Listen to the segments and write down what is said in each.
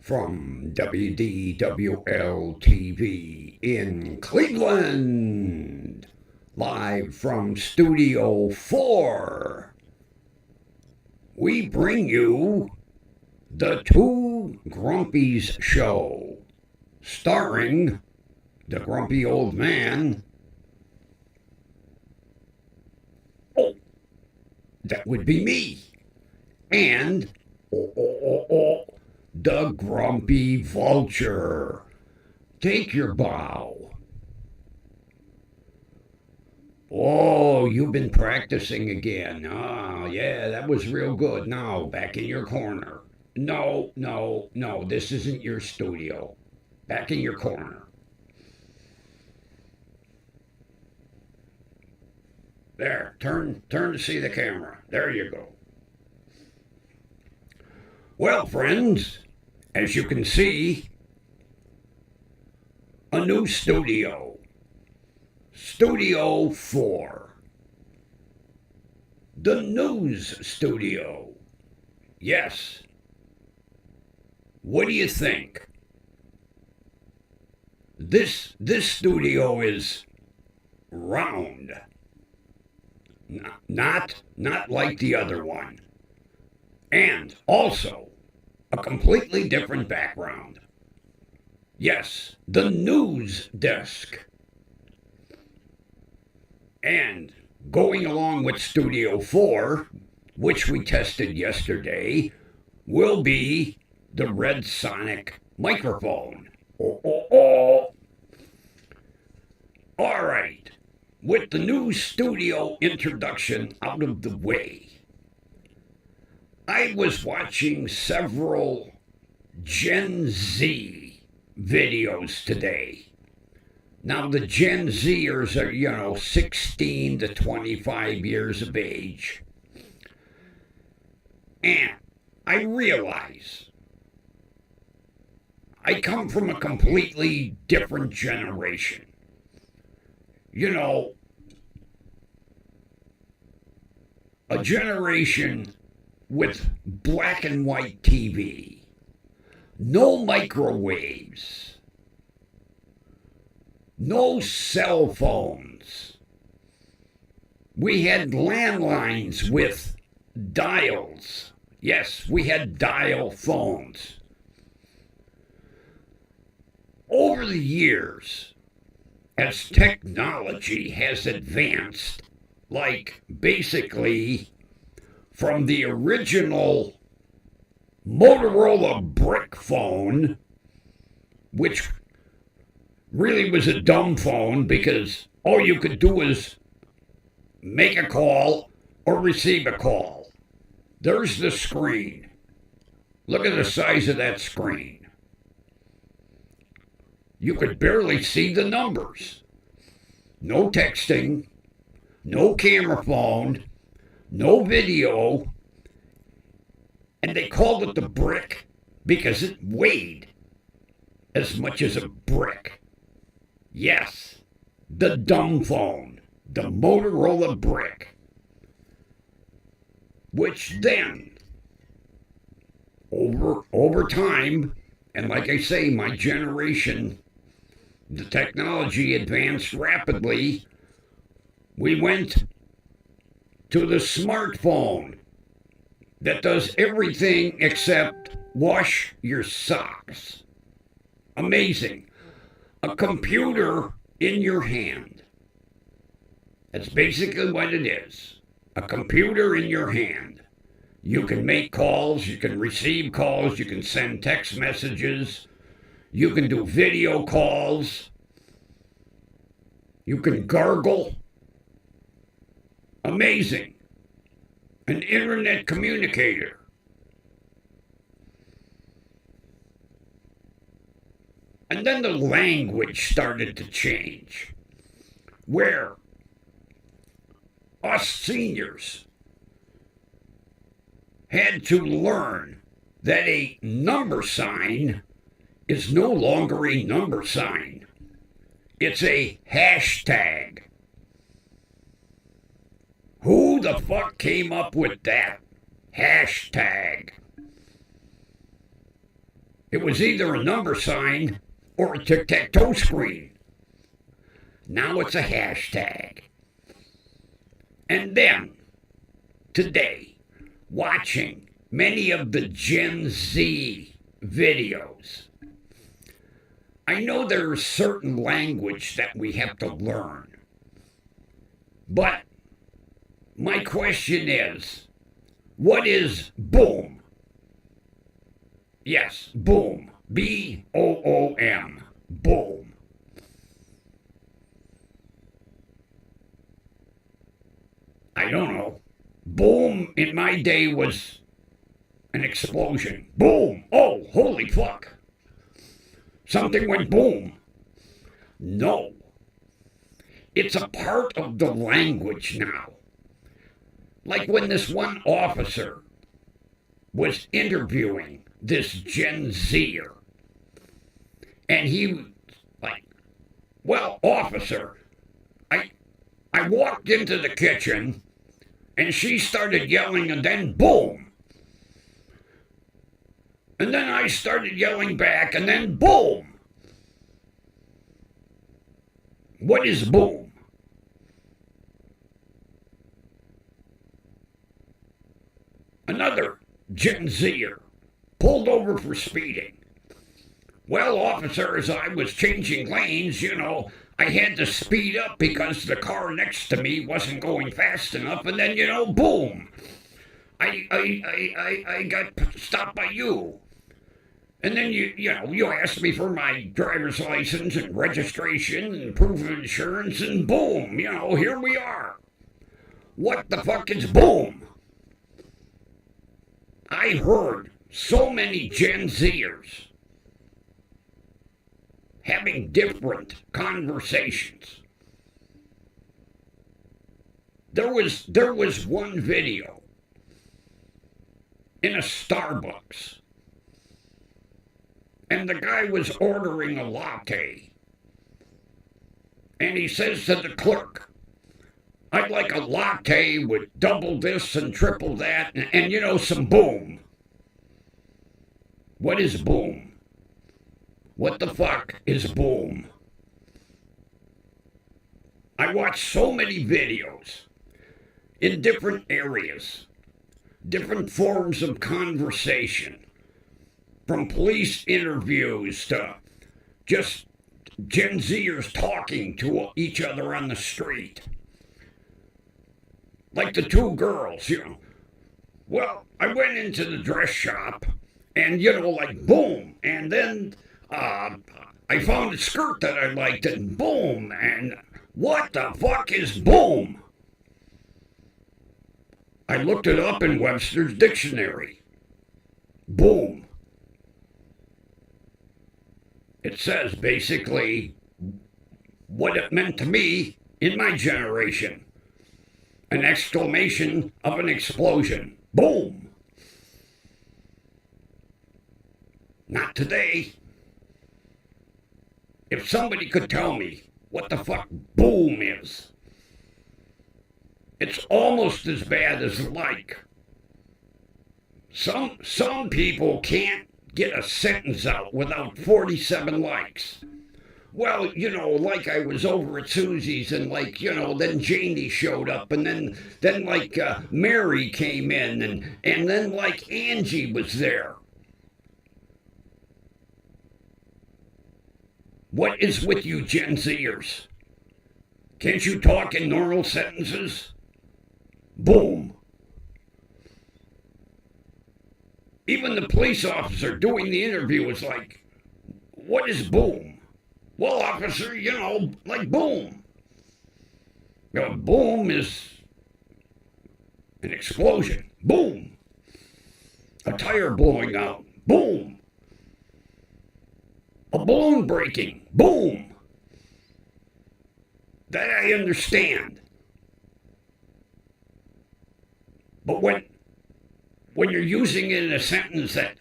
From WDWL TV in Cleveland, live from Studio 4, we bring you the Two Grumpies Show, starring the grumpy old man. Oh, that would be me. And the grumpy vulture. Take your bow. Oh, you've been practicing again. Ah, yeah, that was real good. Now, back in your corner. No, this isn't your studio. Back in your corner. There, turn to see the camera. There you go. Well, friends, as you can see, a new studio. Studio 4. The news studio. Yes. What do you think? This studio is round. Not like the other one. And also a completely different background. Yes, the news desk. And going along with Studio 4, which we tested yesterday, will be the Red Sonic microphone. All right, with the new studio introduction out of the way, I was watching several Gen Z videos today. Now, the Gen Zers are, 16 to 25 years of age. And I realize I come from a completely different generation. A generation with black and white TV, no microwaves, no cell phones. We had landlines with dials. Yes, we had dial phones. Over the years, as technology has advanced, like basically from the original Motorola brick phone, which really was a dumb phone because all you could do was make a call or receive a call. There's the screen. Look at the size of that screen. You could barely see the numbers. No texting, no camera phone, no video, and they called it the brick because it weighed as much as a brick. Yes, the dumb phone, the Motorola brick, which then, over time, and like I say, my generation, the technology advanced rapidly. We went to the smartphone that does everything except wash your socks. Amazing. A computer in your hand. That's basically what it is. A computer in your hand. You can make calls, you can receive calls, you can send text messages, you can do video calls, you can gargle. Amazing. An internet communicator. And then the language started to change, where us seniors had to learn that a number sign is no longer a number sign. It's a hashtag. Who the fuck came up with that hashtag? It was either a number sign or a tic-tac-toe screen. Now it's a hashtag. And then, today, watching many of the Gen Z videos, I know there's certain language that we have to learn. But my question is, what is boom? Yes, boom. B-O-O-M. Boom. I don't know. Boom in my day was an explosion. Boom. Oh, holy fuck. Something went boom. No. It's a part of the language now. Like when this one officer was interviewing this Gen Zer, and he was like, well, officer, I walked into the kitchen and she started yelling and then boom. And then I started yelling back and then boom. What is boom? Another Gen Zer pulled over for speeding. Well, officer, as I was changing lanes, I had to speed up because the car next to me wasn't going fast enough, and then, boom. I got stopped by you. And then you asked me for my driver's license and registration and proof of insurance, and boom, here we are. What the fuck is boom? I heard so many Gen Zers having different conversations. There was one video in a Starbucks, and the guy was ordering a latte, and he says to the clerk, I'd like a latte with double this and triple that, and some boom. What is boom? What the fuck is boom? I watched so many videos in different areas, different forms of conversation, from police interviews to just Gen Zers talking to each other on the street. Like the two girls, Well, I went into the dress shop and, like boom, and then I found a skirt that I liked and boom, and what the fuck is boom? I looked it up in Webster's dictionary. Boom. It says basically what it meant to me in my generation. An exclamation of an explosion. Boom. Not today. If somebody could tell me what the fuck boom is, it's almost as bad as like. Some people can't get a sentence out without 47 likes. Well, like I was over at Susie's and then Janie showed up and then Mary came in and then Angie was there. What is with you Gen Zers? Can't you talk in normal sentences? Boom. Even the police officer doing the interview was like, what is boom? Well, officer, boom. Boom is an explosion. Boom. A tire blowing out. Boom. A balloon breaking. Boom. That I understand. But when you're using it in a sentence that,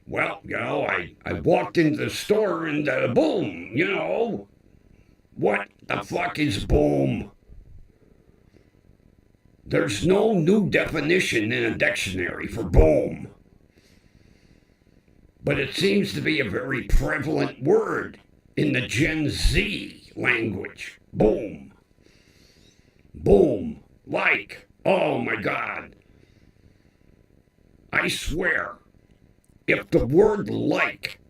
well, I walked into the store and boom, what the fuck is boom? There's no new definition in a dictionary for boom. But it seems to be a very prevalent word in the Gen Z language. Boom. Boom. Like. Oh my God. I swear, if the word like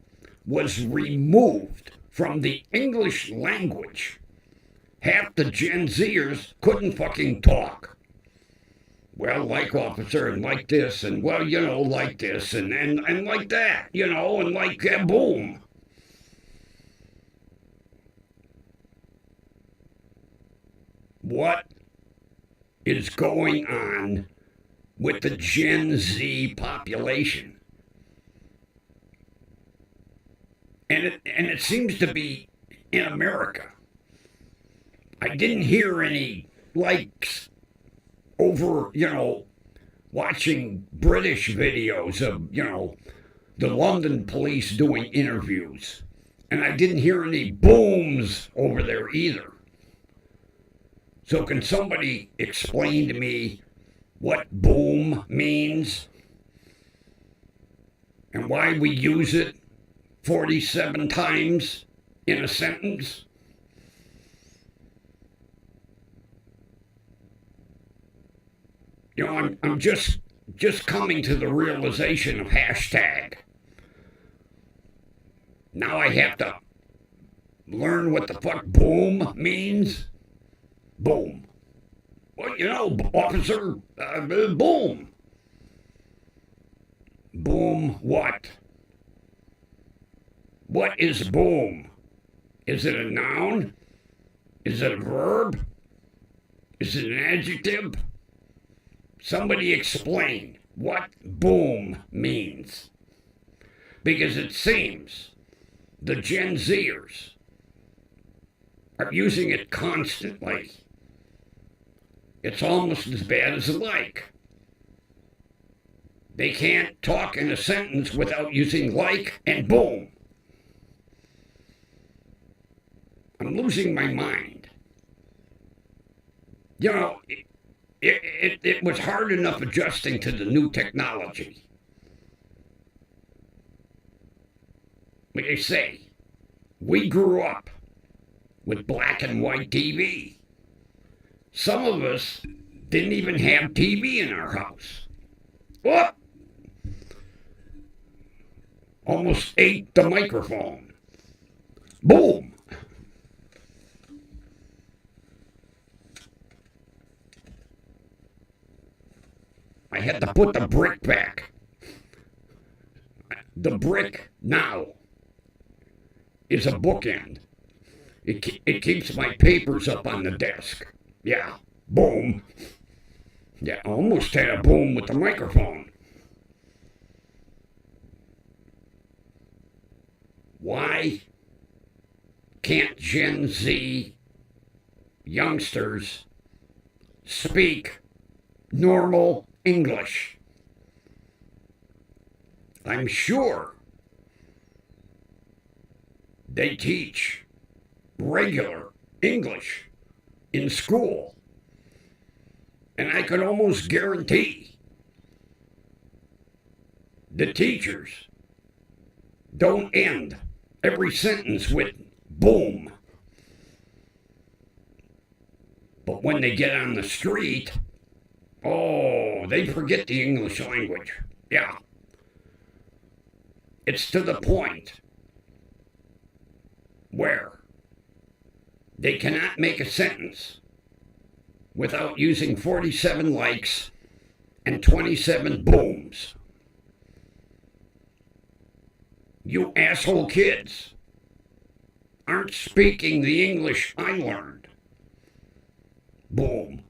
was removed from the English language, half the Gen Zers couldn't fucking talk. Well, like officer, and like this, and well, like this, and like that, and like boom. What is going on with the Gen Z population? And it seems to be in America. I didn't hear any likes over, watching British videos of, the London police doing interviews. And I didn't hear any booms over there either. So can somebody explain to me what boom means and why we use it 47 times in a sentence? I'm just coming to the realization of hashtag. Now I have to learn what the fuck boom means. Boom. Well, officer, boom. Boom what? What is boom? Is it a noun? Is it a verb? Is it an adjective? Somebody explain what boom means. Because it seems the Gen Zers are using it constantly. It's almost as bad as like. They can't talk in a sentence without using like and boom. I'm losing my mind. It was hard enough adjusting to the new technology. Like I say, we grew up with black and white TV. Some of us didn't even have TV in our house. What? Almost ate the microphone. Boom. I had to put the brick back. The brick now is a bookend. It keeps my papers up on the desk. Yeah, boom. Yeah, I almost had a boom with the microphone. Why can't Gen Z youngsters speak normal English? I'm sure they teach regular English in school. And I could almost guarantee the teachers don't end every sentence with boom. But when they get on the street, oh, they forget the English language. Yeah. It's to the point where they cannot make a sentence without using 47 likes and 27 booms. You asshole kids aren't speaking the English I learned. Boom.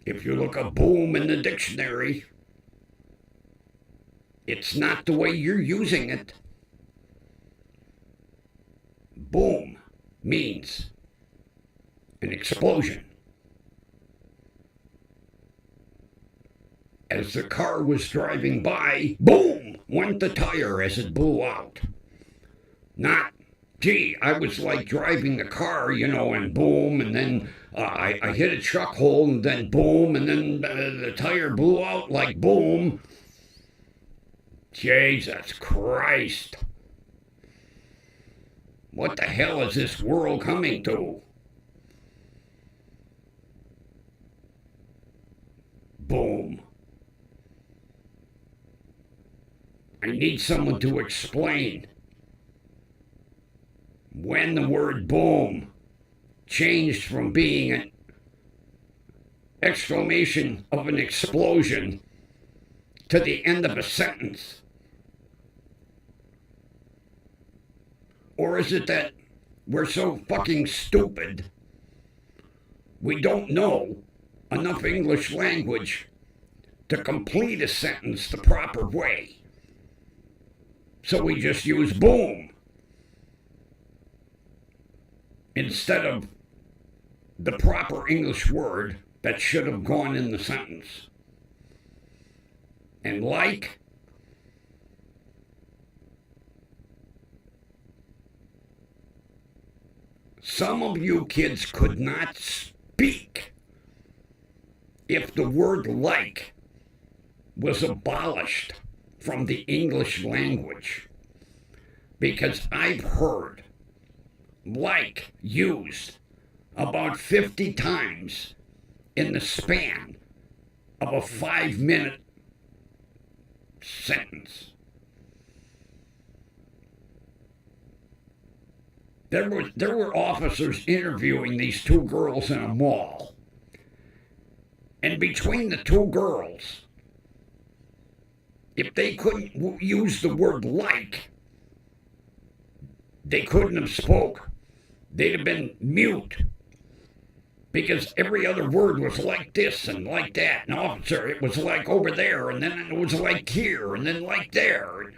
If you look up boom in the dictionary, it's not the way you're using it. Boom means an explosion. As the car was driving by, boom went the tire as it blew out. Not gee, I was like driving the car, and boom, and then I hit a truck hole, and then boom, and then the tire blew out like boom. Jesus Christ. What the hell is this world coming to? Boom. I need someone to explain when the word boom changed from being an exclamation of an explosion to the end of a sentence. Or is it that we're so fucking stupid we don't know enough English language to complete a sentence the proper way? So we just use boom instead of the proper English word that should have gone in the sentence. And like, some of you kids could not speak if the word like was abolished from the English language, because I've heard like used about 50 times in the span of a 5-minute sentence. There were officers interviewing these two girls in a mall, and between the two girls, if they couldn't use the word like, they couldn't have spoke. They'd have been mute. Because every other word was like this and like that. And officer, it was like over there, and then it was like here, and then like there.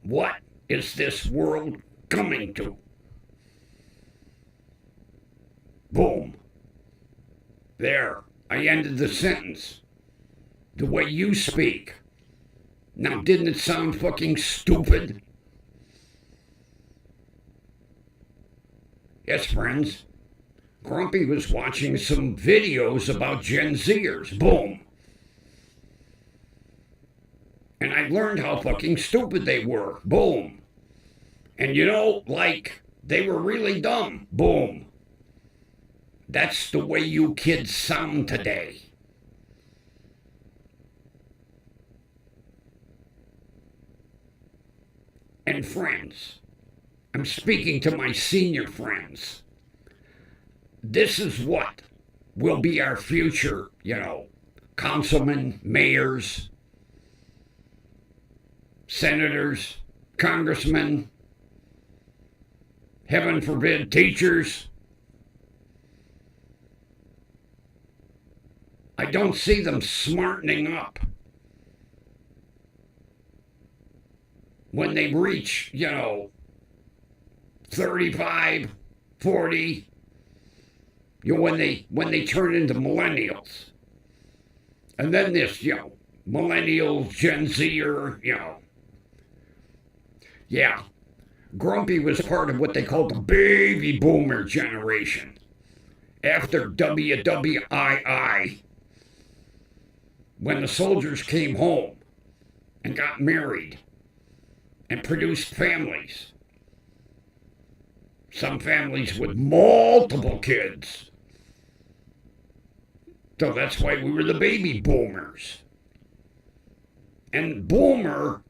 What is this world coming to? Boom. There, I ended the sentence. The way you speak. Now, didn't it sound fucking stupid? Yes, friends. Grumpy was watching some videos about Gen Zers. Boom. And I learned how fucking stupid they were. Boom. And like, they were really dumb. Boom. That's the way you kids sound today. And friends, I'm speaking to my senior friends. This is what will be our future, councilmen, mayors, senators, congressmen, heaven forbid, teachers. I don't see them smartening up when they reach, 35, 40, when they turn into millennials. And then this, millennials, Gen Z, or, Yeah, Grumpy was part of what they called the baby boomer generation. After WWII, when the soldiers came home and got married and produced families. Some families with multiple kids. So that's why we were the baby boomers. And boomer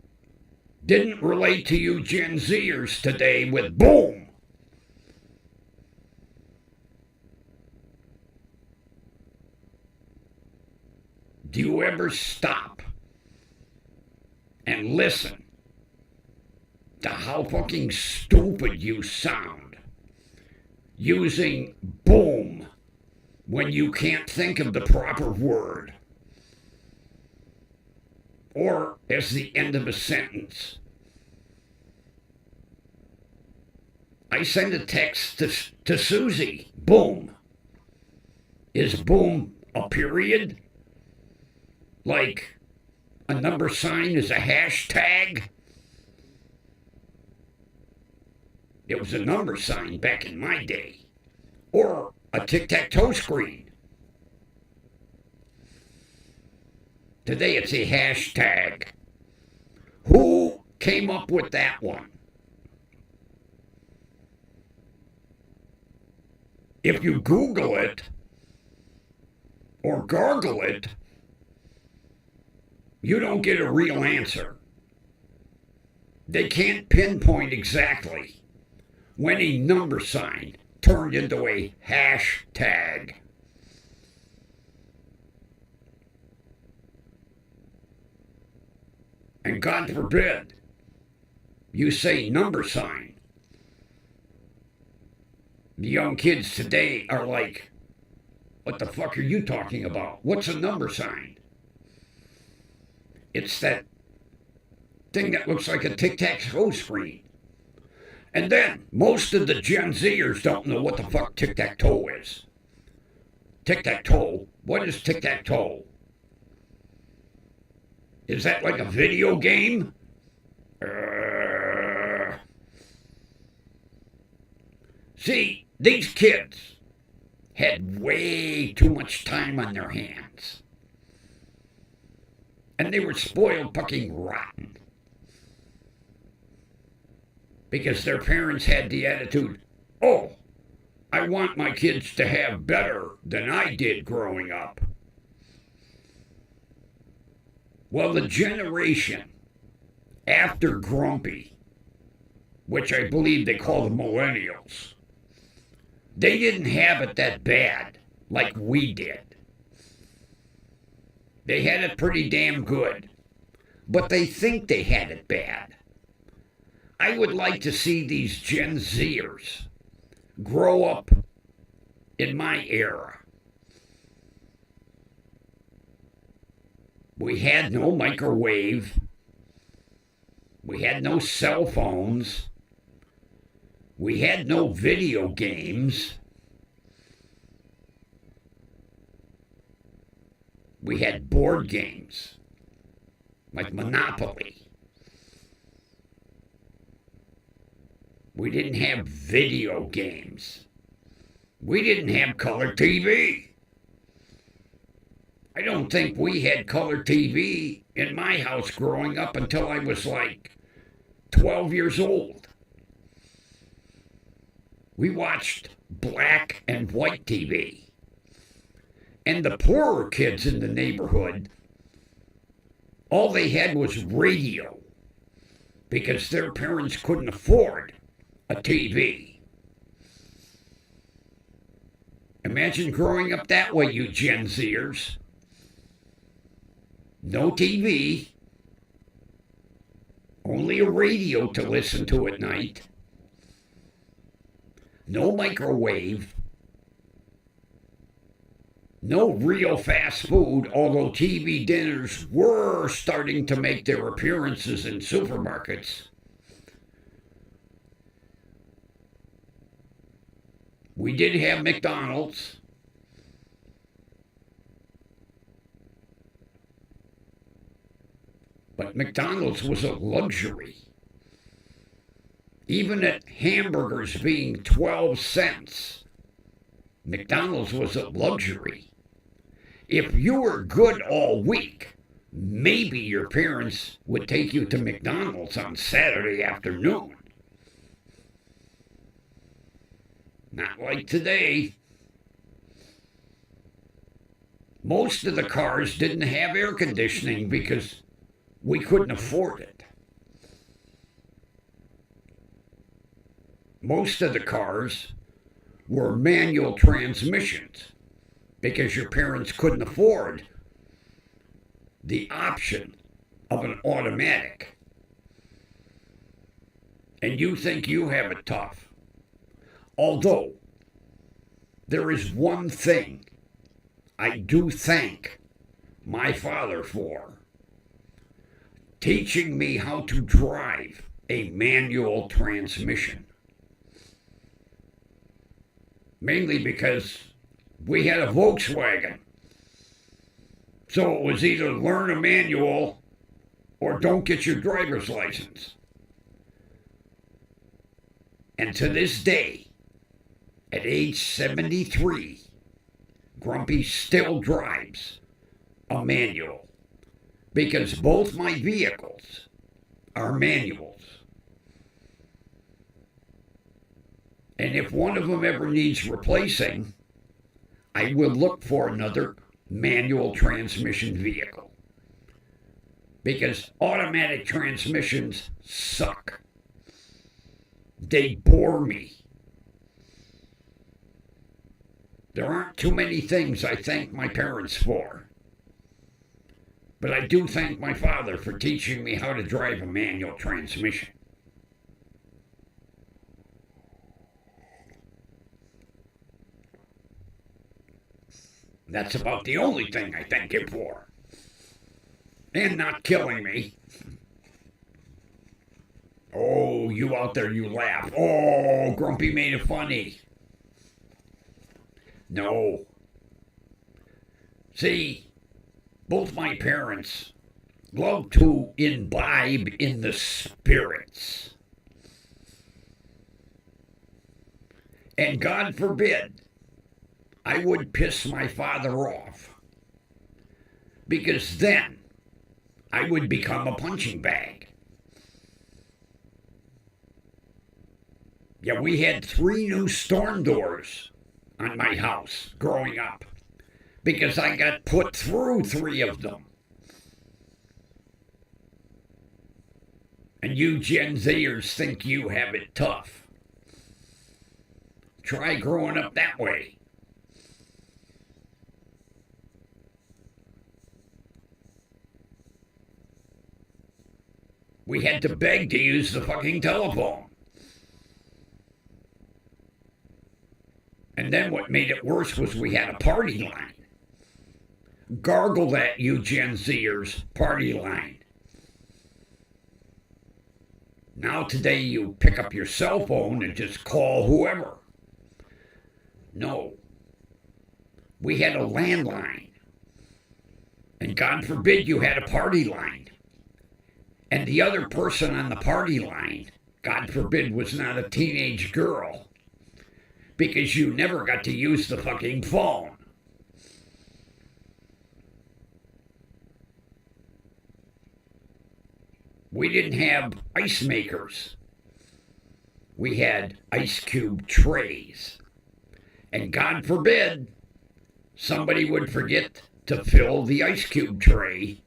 didn't relate to you Gen Zers today with boom. Do you ever stop and listen to how fucking stupid you sound using boom when you can't think of the proper word or as the end of a sentence? I send a text to Susie. Boom. Is boom a period? Like a number sign is a hashtag? It was a number sign back in my day. Or a tic-tac-toe screen. Today it's a hashtag. Who came up with that one? If you Google it or gargle it, you don't get a real answer. They can't pinpoint exactly when a number sign turned into a hashtag. And God forbid you say number sign. The young kids today are like, what the fuck are you talking about? What's a number sign? It's that thing that looks like a tic-tac-toe screen. And then, most of the Gen Zers don't know what the fuck tic-tac-toe is. Tic-tac-toe? What is tic-tac-toe? Is that like a video game? See, these kids had way too much time on their hands. And they were spoiled fucking rotten. Because their parents had the attitude, oh, I want my kids to have better than I did growing up. Well, the generation after Grumpy, which I believe they call the millennials, they didn't have it that bad like we did. They had it pretty damn good, but they think they had it bad. I would like to see these Gen Zers grow up in my era. We had no microwave. We had no cell phones. We had no video games. We had board games, like Monopoly. We didn't have video games. We didn't have color TV. I don't think we had color TV in my house growing up until I was like 12 years old. We watched black and white TV. And the poorer kids in the neighborhood, all they had was radio because their parents couldn't afford a TV. Imagine growing up that way, you Gen Zers. No TV, only a radio to listen to at night, no microwave, no real fast food, although TV dinners were starting to make their appearances in supermarkets. We did have McDonald's. But McDonald's was a luxury. Even at hamburgers being 12 cents, McDonald's was a luxury. If you were good all week, maybe your parents would take you to McDonald's on Saturday afternoon. Not like today. Most of the cars didn't have air conditioning because we couldn't afford it. Most of the cars were manual transmissions because your parents couldn't afford the option of an automatic. And you think you have it tough. Although, there is one thing I do thank my father for: teaching me how to drive a manual transmission. Mainly because we had a Volkswagen. So it was either learn a manual or don't get your driver's license. And to this day, at age 73, Grumpy still drives a manual because both my vehicles are manuals. And if one of them ever needs replacing, I will look for another manual transmission vehicle. Because automatic transmissions suck. They bore me. There aren't too many things I thank my parents for. But I do thank my father for teaching me how to drive a manual transmission. That's about the only thing I thank him for. And not killing me. Oh, you out there, you laugh. Oh, Grumpy made it funny. No. See, both my parents love to imbibe in the spirits. And God forbid I would piss my father off. Because then I would become a punching bag. Yeah, we had 3 new storm doors on my house growing up because I got put through 3 of them. And you Gen Zers think you have it tough. Try growing up that way. We had to beg to use the fucking telephone. And then what made it worse was we had a party line. Gargle that, you Gen Zers, party line. Now today you pick up your cell phone and just call whoever. No. We had a landline. And God forbid you had a party line. And the other person on the party line, God forbid, was not a teenage girl. Because you never got to use the fucking phone. We didn't have ice makers. We had ice cube trays. And God forbid somebody would forget to fill the ice cube tray.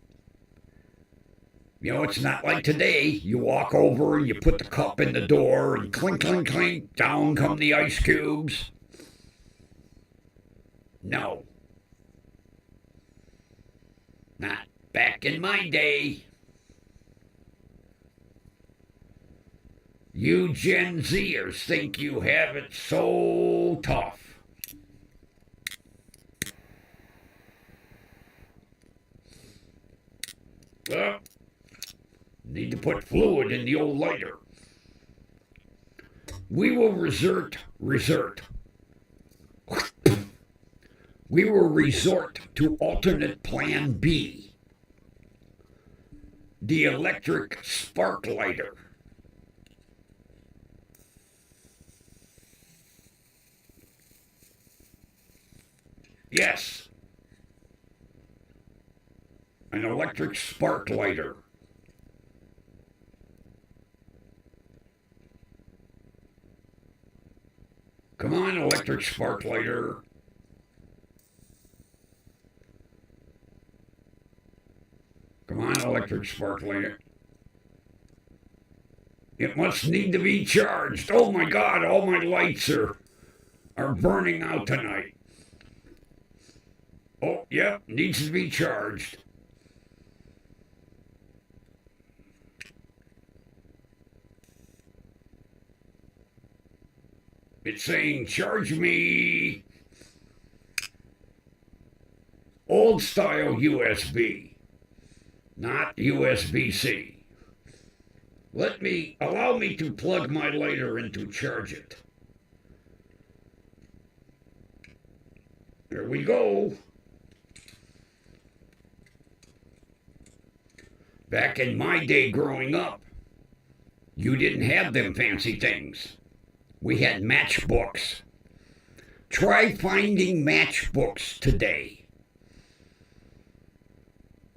You know, it's not like today. You walk over and you put the cup in the door and clink, clink, clink, down come the ice cubes. No. Not back in my day. You Gen Zers think you have it so tough. Well, need to put fluid in the old lighter. We will resort. We will resort to alternate plan B. The electric spark lighter. Yes. An electric spark lighter. Come on, electric spark lighter. Come on, electric spark lighter. It must need to be charged. Oh my God, all my lights are burning out tonight. Oh, yep, needs to be charged. It's saying, charge me. Old style USB, not USB-C. Allow me to plug my lighter in to charge it. There we go. Back in my day growing up, you didn't have them fancy things. We had matchbooks. Try finding matchbooks today.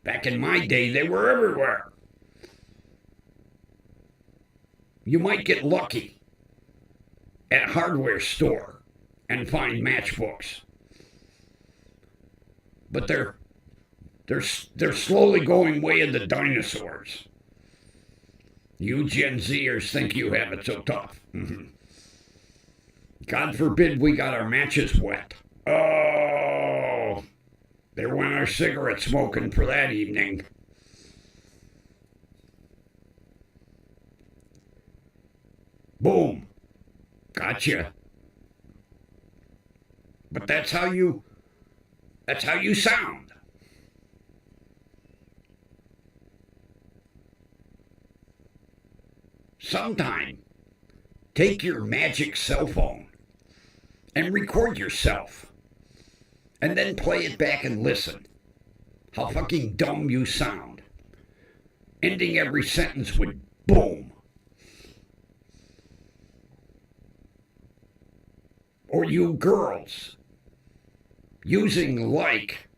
Back in my day, they were everywhere. You might get lucky at a hardware store and find matchbooks. But they're slowly going way of the dinosaurs. You Gen Zers think you have it so tough. God forbid we got our matches wet. Oh, there went our cigarette smoking for that evening. Boom. Gotcha. But that's how you sound. Sometime, take your magic cell phone and record yourself. And then play it back and listen. How fucking dumb you sound. Ending every sentence with boom. Or you girls using like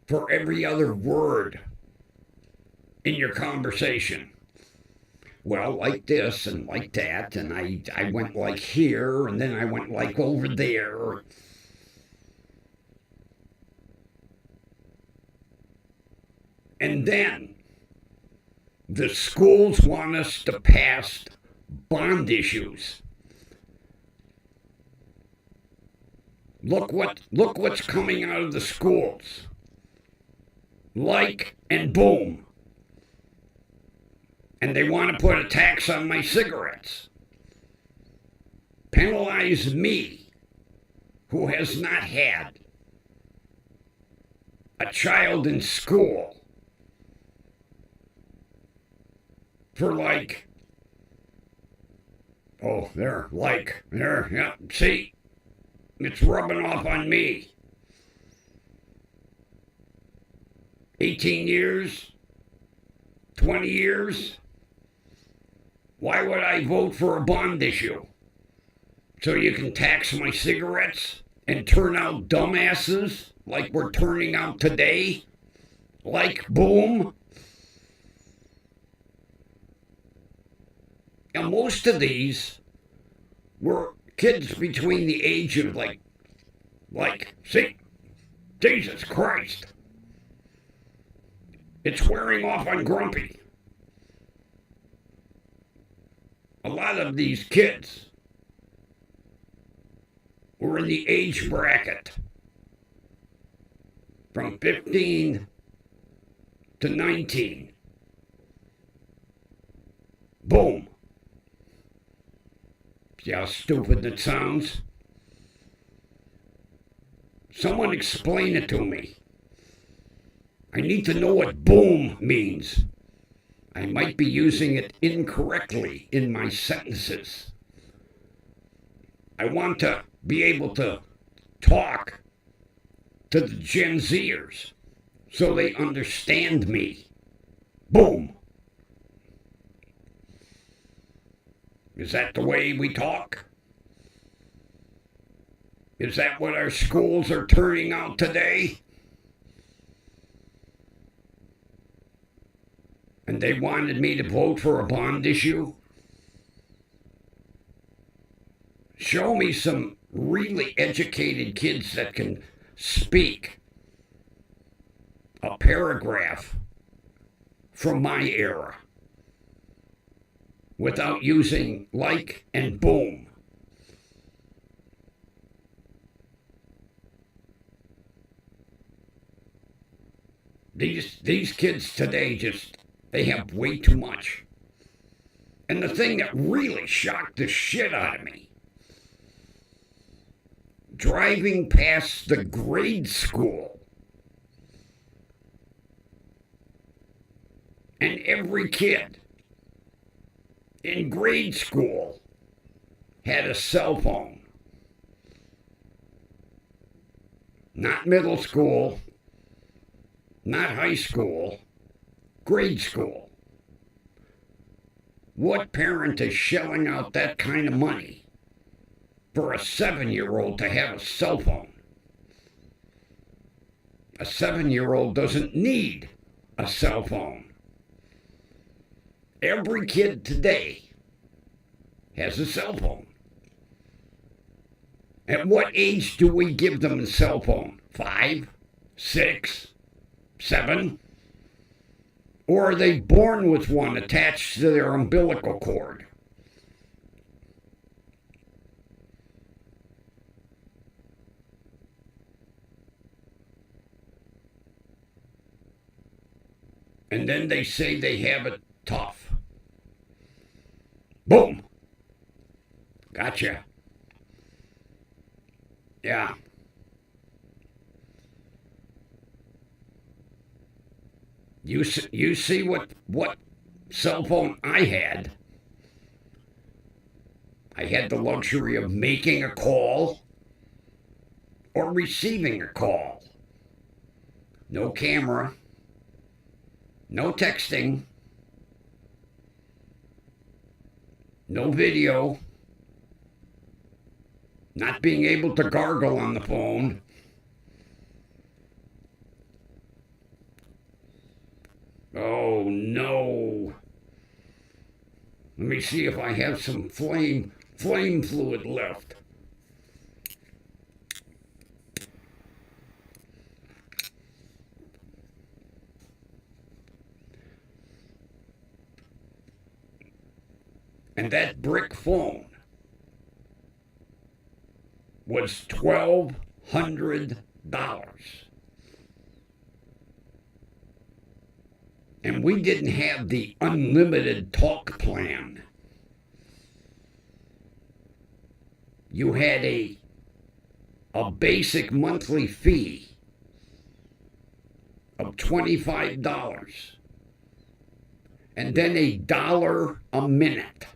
for every other word in your conversation. Well, like this and like that, and I went like here, and then I went like over there. And then the schools want us to pass bond issues. Look what's coming out of the schools. Like and boom. And they want to put a tax on my cigarettes. Penalize me, who has not had a child in school for like, oh, there, yeah, see, it's rubbing off on me. 18 years, 20 years. Why would I vote for a bond issue? So you can tax my cigarettes and turn out dumbasses like we're turning out today? Like boom? Now most of these were kids between the age of see, Jesus Christ. It's wearing off on Grumpy. A lot of these kids were in the age bracket from 15 to 19. Boom. See how stupid that sounds? Someone explain it to me. I need to know what boom means. I might be using it incorrectly in my sentences. I want to be able to talk to the Gen Zers so they understand me. Boom. Is that the way we talk? Is that what our schools are turning out today? And they wanted me to vote for a bond issue? Show me some really educated kids that can speak a paragraph from my era without using like and boom. These kids today they have way too much. And the thing that really shocked the shit out of me, driving past the grade school, and every kid in grade school had a cell phone. Not middle school, not high school, grade school. What parent is shelling out that kind of money for a 7-year-old to have a cell phone? A 7-year-old doesn't need a cell phone. Every kid today has a cell phone. At what age do we give them a cell phone? 5, 6, 7? Or are they born with one attached to their umbilical cord? And then they say they have it tough. Boom. Gotcha. Yeah. You see what cell phone I had? I had the luxury of making a call or receiving a call. No camera, no texting, no video, not being able to gargle on the phone. Oh no. Let me see if I have some flame fluid left. And that brick phone was $1,200. And we didn't have the unlimited talk plan. You had a basic monthly fee of $25 and then $1 a minute.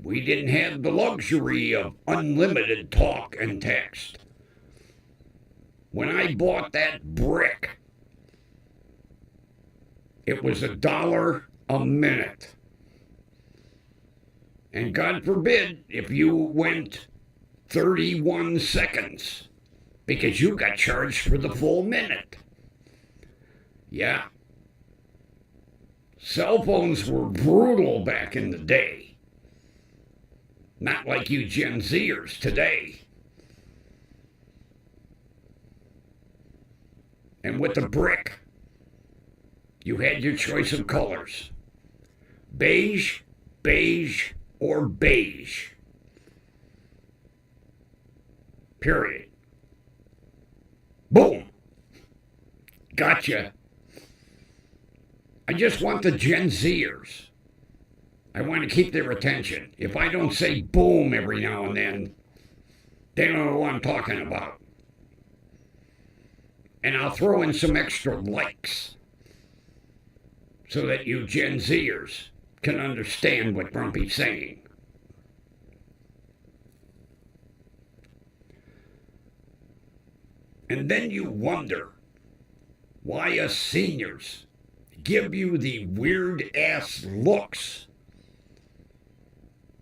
We didn't have the luxury of unlimited talk and text. When I bought that brick, it was $1 a minute. And God forbid if you went 31 seconds because you got charged for the full minute. Yeah. Cell phones were brutal back in the day. Not like you Gen Zers today. And with the brick, you had your choice of colors. Beige, or beige. Period. Boom. Gotcha. I just want the Gen Zers. I want to keep their attention. If I don't say boom every now and then, they don't know what I'm talking about. And I'll throw in some extra likes so that you Gen Zers can understand what Grumpy's saying. And then you wonder why us seniors give you the weird-ass looks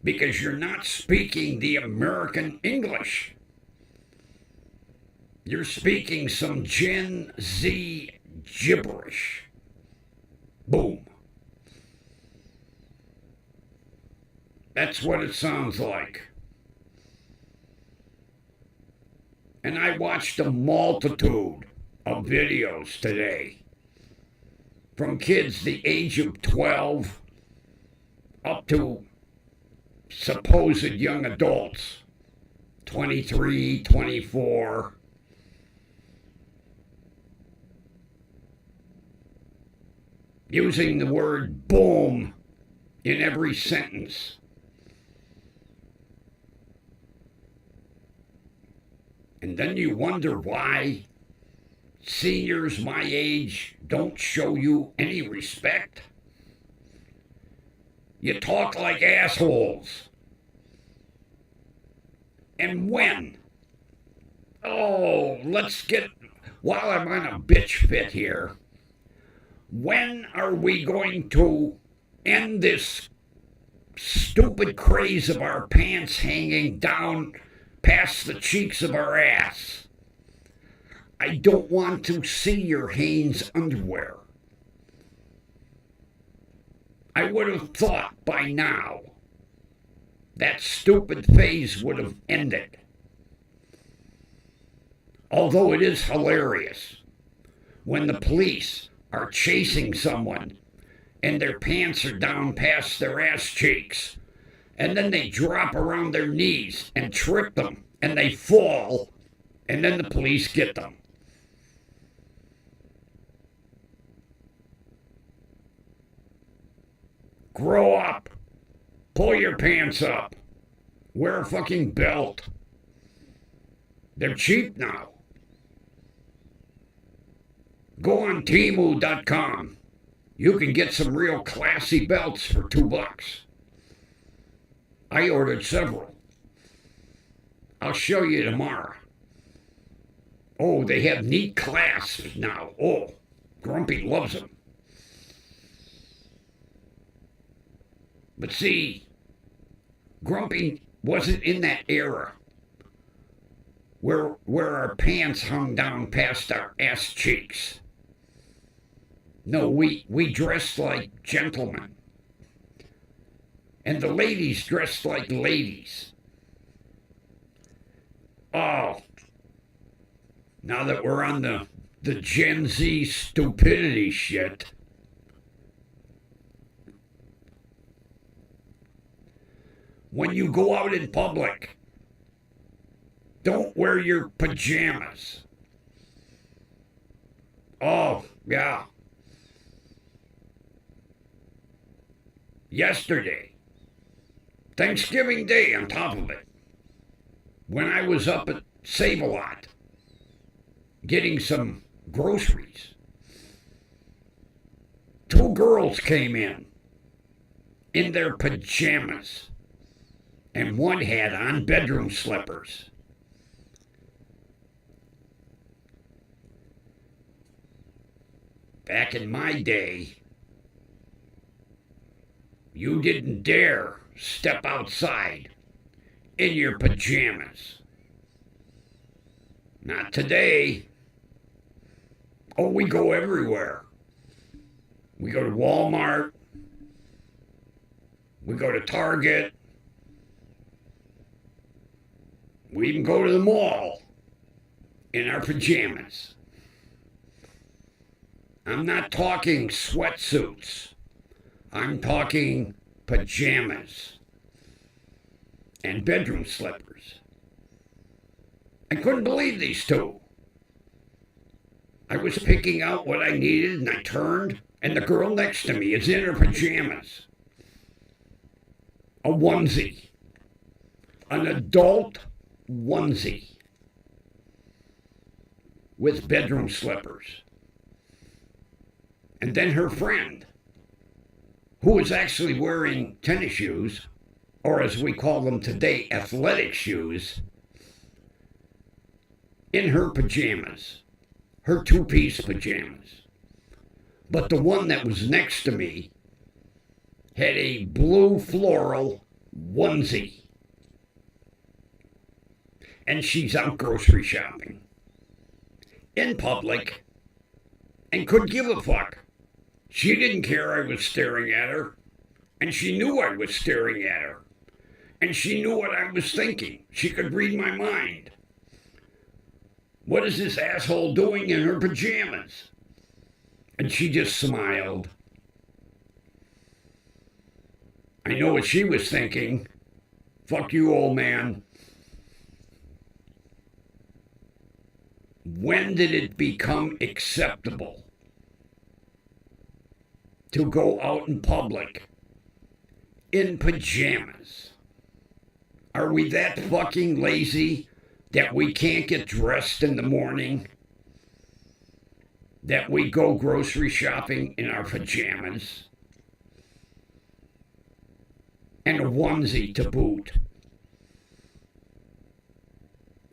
because you're not speaking the American English. You're speaking some Gen Z gibberish. Boom. That's what it sounds like. And I watched a multitude of videos today from kids the age of 12 up to supposed young adults, 23, 24. Using the word boom in every sentence. And then you wonder why seniors my age don't show you any respect. You talk like assholes. And when? Oh, while I'm on a bitch fit here, when are we going to end this stupid craze of our pants hanging down past the cheeks of our ass? I don't want to see your Hanes underwear. I would have thought by now that stupid phase would have ended. Although it is hilarious when the police are chasing someone and their pants are down past their ass cheeks, and then they drop around their knees and trip them, and they fall, and then the police get them. Grow up. Pull your pants up. Wear a fucking belt. They're cheap now. Go on Temu.com. You can get some real classy belts for $2. I ordered several. I'll show you tomorrow. Oh, they have neat clasps now. Oh, Grumpy loves them. But see, Grumpy wasn't in that era where our pants hung down past our ass cheeks. No, we dressed like gentlemen. And the ladies dressed like ladies. Oh, now that we're on the Gen Z stupidity shit, when you go out in public, don't wear your pajamas. Oh, yeah. Yesterday, Thanksgiving Day on top of it, when I was up at Save-A-Lot getting some groceries, 2 girls came in their pajamas, and one had on bedroom slippers. Back in my day, you didn't dare step outside in your pajamas. Not today. Oh, we go everywhere. We go to Walmart. We go to Target. We even go to the mall in our pajamas. I'm not talking sweatsuits. I'm talking pajamas and bedroom slippers. I couldn't believe these 2. I was picking out what I needed, and I turned, and the girl next to me is in her pajamas. A onesie. An adult onesie with bedroom slippers. And then her friend, who was actually wearing tennis shoes, or as we call them today, athletic shoes, in her pajamas, her 2-piece pajamas. But the one that was next to me had a blue floral onesie. And she's out grocery shopping in public and couldn't give a fuck. She didn't care I was staring at her, and she knew I was staring at her, and she knew what I was thinking. She could read my mind. What is this asshole doing in her pajamas? And she just smiled. I know what she was thinking. Fuck you, old man. When did it become acceptable to go out in public in pajamas? Are we that fucking lazy that we can't get dressed in the morning? That we go grocery shopping in our pajamas? And a onesie to boot.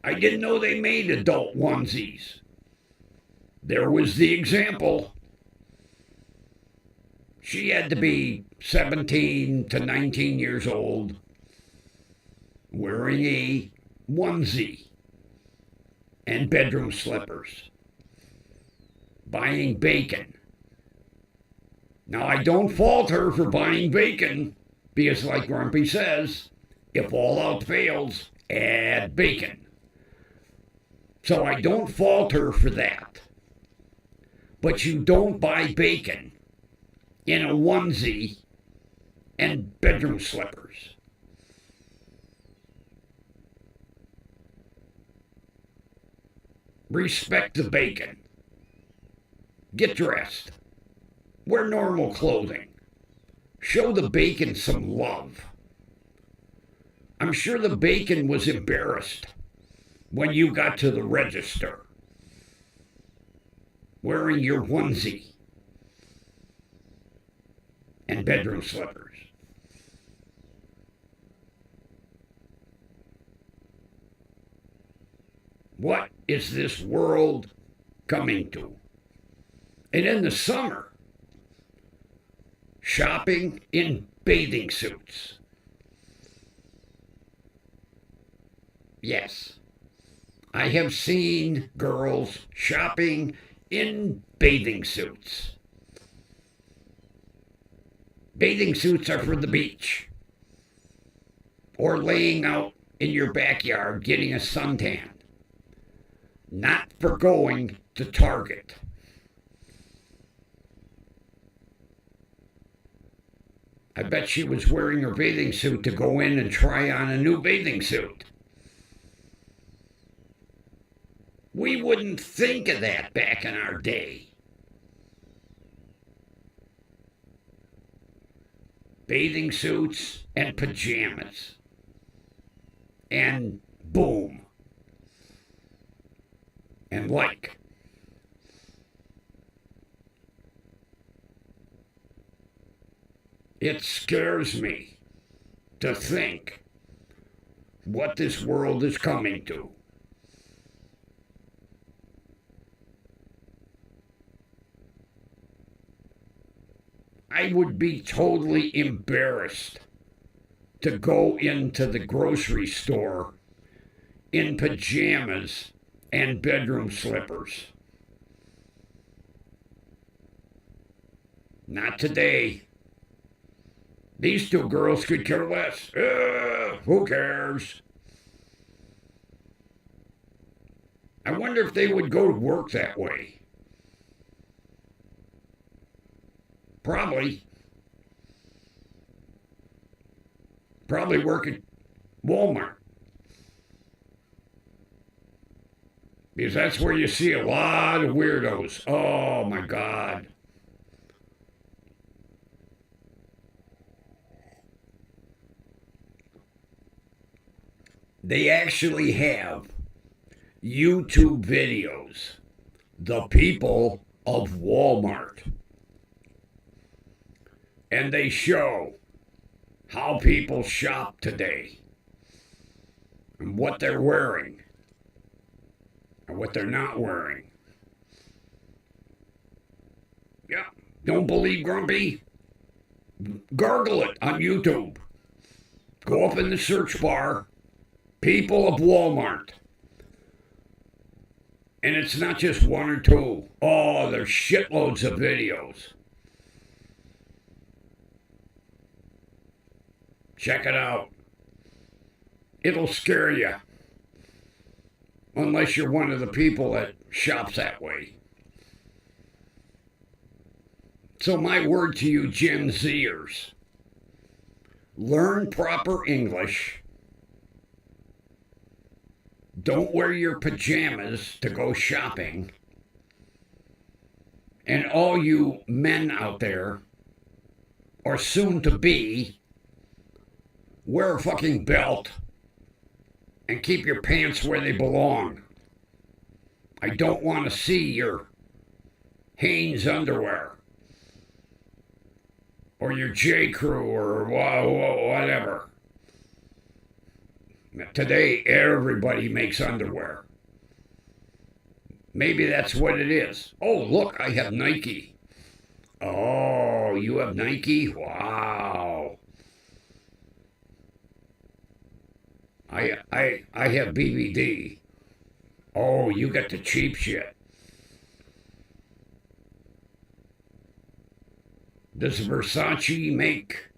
I didn't know they made adult onesies. there was the example. She had to be 17 to 19 years old, wearing a onesie and bedroom slippers, buying bacon. Now, I don't fault her for buying bacon, because like Grumpy says, if all else fails, add bacon. So I don't fault her for that. But you don't buy bacon in a onesie and bedroom slippers. Respect the bacon. Get dressed. Wear normal clothing. Show the bacon some love. I'm sure the bacon was embarrassed when you got to the register wearing your onesie and bedroom slippers. What is this world coming to? And in the summer, shopping in bathing suits. Yes, I have seen girls shopping in bathing suits. Bathing suits are for the beach or laying out in your backyard getting a suntan, not for going to Target. I bet she was wearing her bathing suit to go in and try on a new bathing suit. We wouldn't think of that back in our day. Bathing suits and pajamas. And boom. And like. It scares me to think what this world is coming to. I would be totally embarrassed to go into the grocery store in pajamas and bedroom slippers. Not today. These two girls could care less. Who cares? I wonder if they would go to work that way. Probably work at Walmart. Because that's where you see a lot of weirdos. Oh my God. They actually have YouTube videos. The people of Walmart. And they show how people shop today and what they're wearing and what they're not wearing. Yeah, don't believe Grumpy? Gargle it on YouTube. Go up in the search bar, people of Walmart. And it's not just one or two. Oh, there's shitloads of videos. Check it out. It'll scare you. Unless you're one of the people that shops that way. So my word to you Gen Zers. Learn proper English. Don't wear your pajamas to go shopping. And all you men out there, or soon to be, wear a fucking belt and keep your pants where they belong. I don't want to see your Hanes underwear or your J. Crew or whatever. Today, everybody makes underwear. Maybe that's what it is. Oh, look, I have Nike. Oh, you have Nike? Wow. I have BBD. Oh, you got the cheap shit. Does Versace make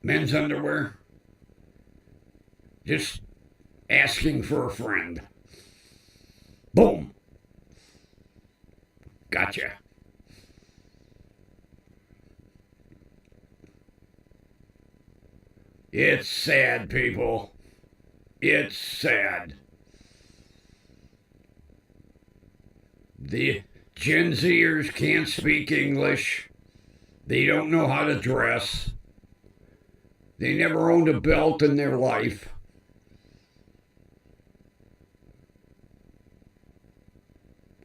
men's underwear? Just asking for a friend. Boom. Gotcha. It's sad, people. It's sad. The Gen Zers can't speak English. They don't know how to dress. They never owned a belt in their life.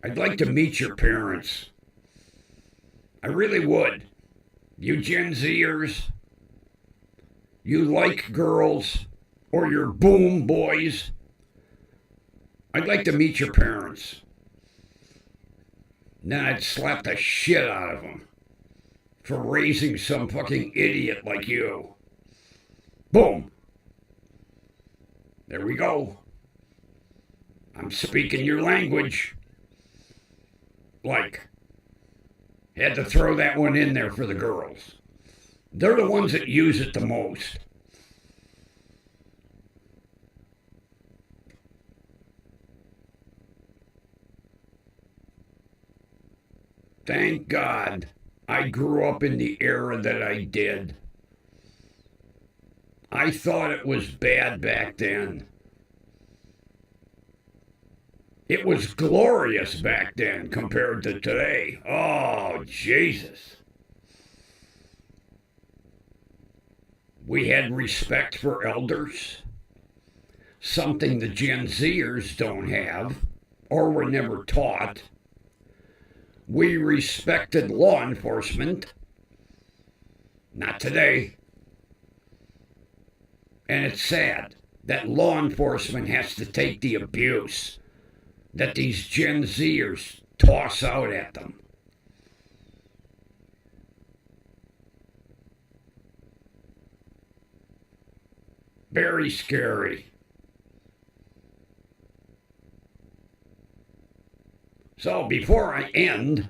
I'd like to meet your parents. I really would. You Gen Zers, you like girls, or you're boom boys. I'd like to meet your parents. Then I'd slap the shit out of them for raising some fucking idiot like you. Boom. There we go. I'm speaking your language. Like, had to throw that one in there for the girls. They're the ones that use it the most. Thank God I grew up in the era that I did. I thought it was bad back then. It was glorious back then compared to today. Oh, Jesus. We had respect for elders, something the Gen Zers don't have or were never taught. We respected law enforcement. Not today. And it's sad that law enforcement has to take the abuse that these Gen Zers toss out at them. Very scary. So before I end,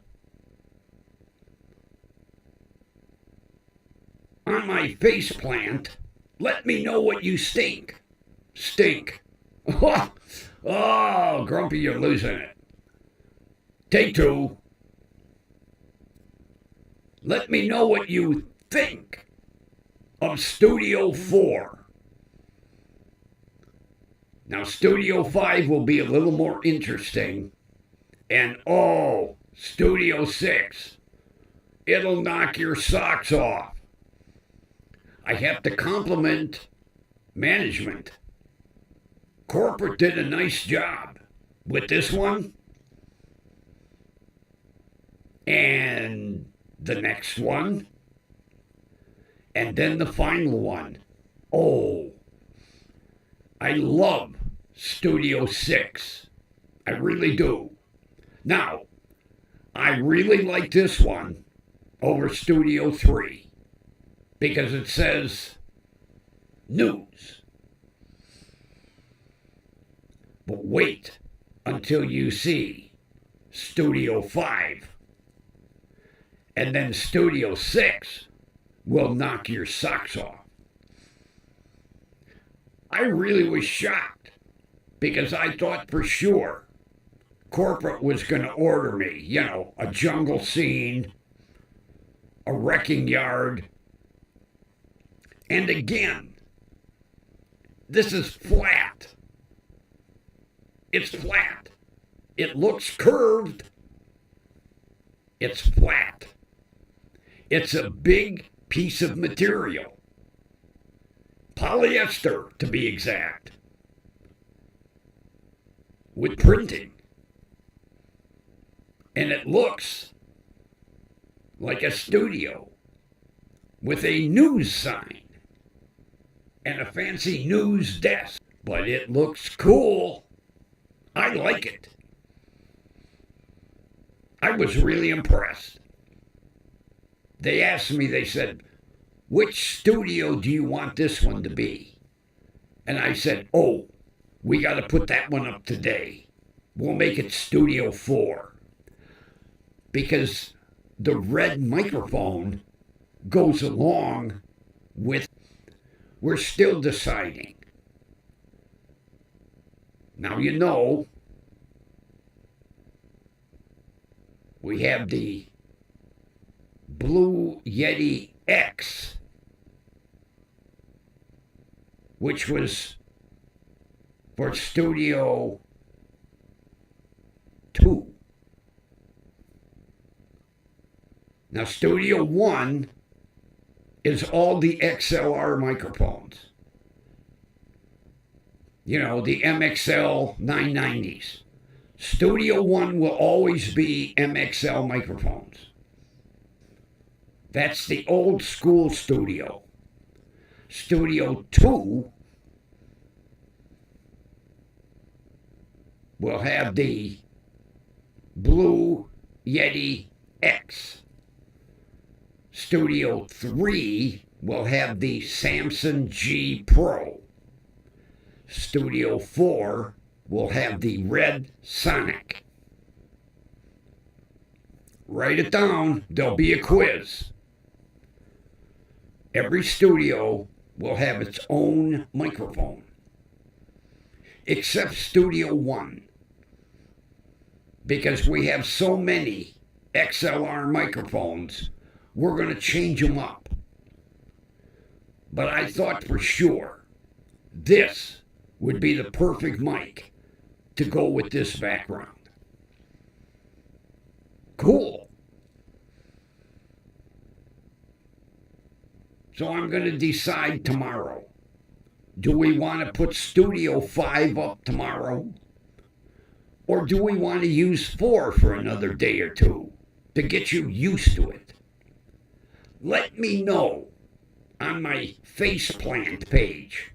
on my face plant, let me know what you stink. Stink. Oh, Grumpy, you're losing it. Take two. Let me know what you think of Studio 4. Now, Studio 5 will be a little more interesting. And oh, Studio 6, it'll knock your socks off. I have to compliment management. Corporate did a nice job with this one. And the next one. And then the final one. Oh, I love Studio 6. I really do. Now, I really like this one over Studio 3 because it says news. But wait until you see Studio 5. And then Studio 6 will knock your socks off. I really was shocked because I thought for sure corporate was going to order me, a jungle scene, a wrecking yard. And again, this is flat. It's flat. It looks curved. It's flat. It's a big piece of material. Polyester, to be exact. With printing. And it looks like a studio with a news sign and a fancy news desk. But it looks cool. I like it. I was really impressed. They asked me, they said, which studio do you want this one to be? And I said, oh, we got to put that one up today. We'll make it Studio 4. Because the red microphone goes along with, we're still deciding. Now, you know, we have the Blue Yeti X, which was for Studio 2. Now, Studio 1 is all the XLR microphones. You know, the MXL 990s. Studio 1 will always be MXL microphones. That's the old school studio. Studio 2 will have the Blue Yeti X. Studio 3 will have the Samson G Pro. Studio 4 will have the Red Sonic. Write it down, there'll be a quiz. Every studio will have its own microphone, except Studio 1, because we have so many XLR microphones, we're going to change them up. But I thought for sure this would be the perfect mic to go with this background. Cool. So I'm going to decide tomorrow. Do we want to put Studio 5 up tomorrow? Or do we want to use 4 for another day or two to get you used to it? Let me know on my Faceplant page.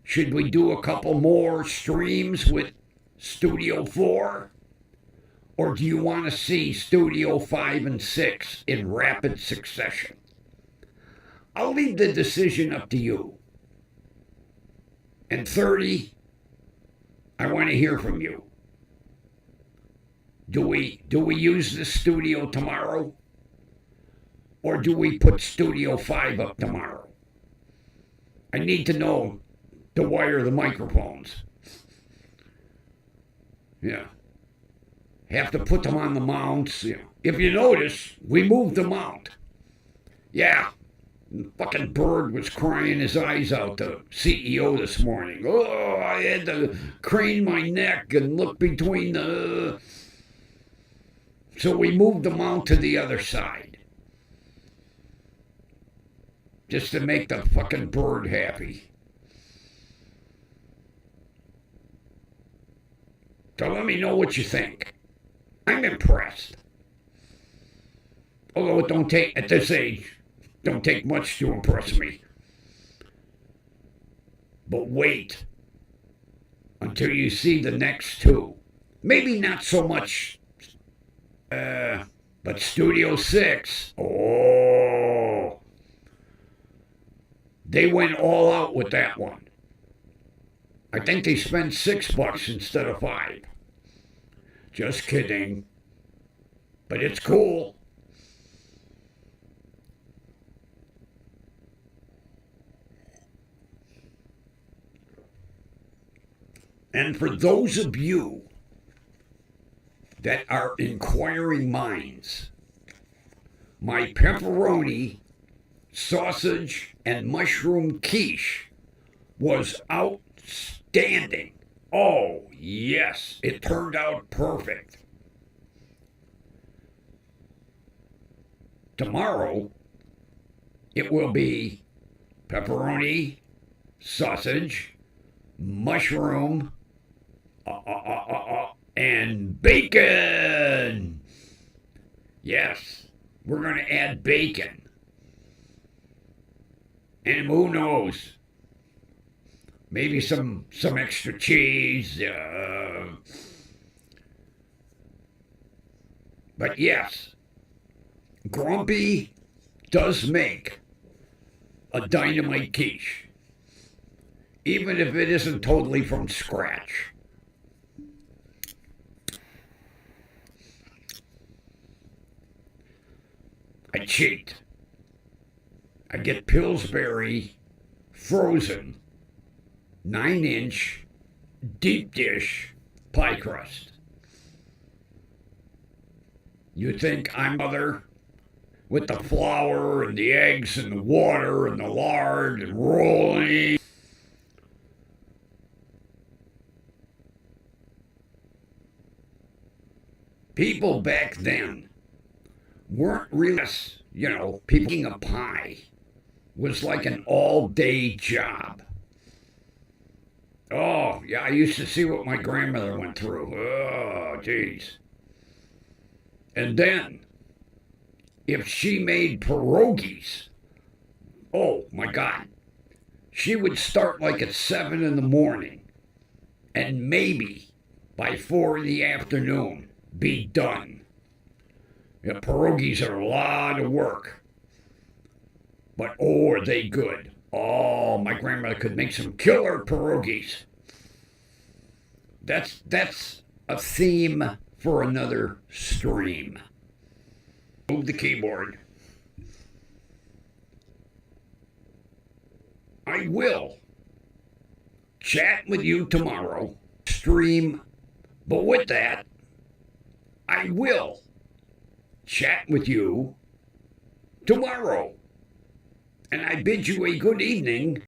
Should we do a couple more streams with Studio 4? Or do you want to see Studio 5 and 6 in rapid succession? I'll leave the decision up to you. And 30, I want to hear from you. Do we use the studio tomorrow? Or do we put Studio 5 up tomorrow? I need to know to wire the microphones. Yeah. Have to put them on the mounts. Yeah. If you notice, we moved the mount. Yeah. The fucking bird was crying his eyes out, the CEO this morning. Oh, I had to crane my neck and look between the... So we moved the mount to the other side. Just to make the fucking bird happy. So let me know what you think. I'm impressed. Although it don't take, at this age, don't take much to impress me. But wait until you see the next two. Maybe not so much, but Studio 6, oh, they went all out with that one. I think they spent $6 instead of $5. Just kidding. But it's cool. And for those of you that are inquiring minds, my pepperoni, sausage, and mushroom quiche was outstanding. Oh, yes, it turned out perfect. Tomorrow, it will be pepperoni, sausage, mushroom, and bacon. Yes, we're going to add bacon. And who knows? Maybe some extra cheese. But yes, Grumpy does make a dynamite quiche, even if it isn't totally from scratch. I cheat. I get Pillsbury frozen 9-inch deep dish pie crust. You think I'm mother with the flour and the eggs and the water and the lard and rolling? People back then weren't really, picking a pie was like an all-day job. Oh, yeah, I used to see what my grandmother went through. Oh, geez. And then, if she made pierogies, oh, my God, she would start like at 7 in the morning and maybe by 4 in the afternoon be done. Yeah, pierogies are a lot of work. But oh, are they good. Oh, my grandmother could make some killer pierogies. That's a theme for another stream. Move the keyboard. I will chat with you tomorrow, stream, but with that, I will chat with you tomorrow. And I bid you a good evening.